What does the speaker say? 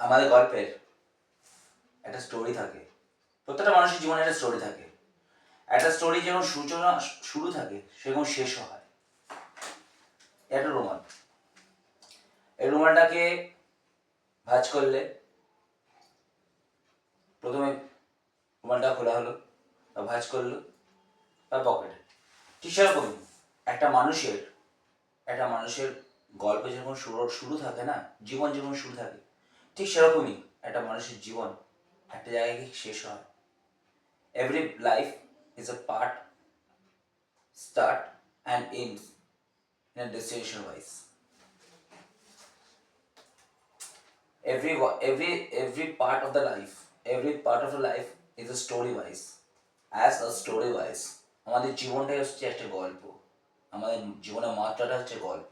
আমাদের গল্পের একটা স্টোরি থাকে। প্রত্যেকটা মানুষের জীবনে একটা স্টোরি থাকে। একটা স্টোরি যেমন সূচনা শুরু থাকে সেরকম শেষও হয়। একটা রোমান, এই রুমালটাকে ভাঁজ করলে প্রথমে রুমালটা খোলা হলো বা ভাঁজ করলো বা পকেটে, ঠিক সেরকমই একটা মানুষের গল্প যখন শুরু থাকে না, জীবন যখন শুরু থাকে, ঠিক সেরকমই একটা মানুষের জীবন একটা জায়গায় গিয়ে শেষ হয়। Every life is a part, start and ends in a destination wise. Every part of the life, every part of the life is a story wise. As a story wise, আমাদের জীবনটাই হচ্ছে একটা গল্প, আমাদের জীবনের মাত্রাটা হচ্ছে গল্প।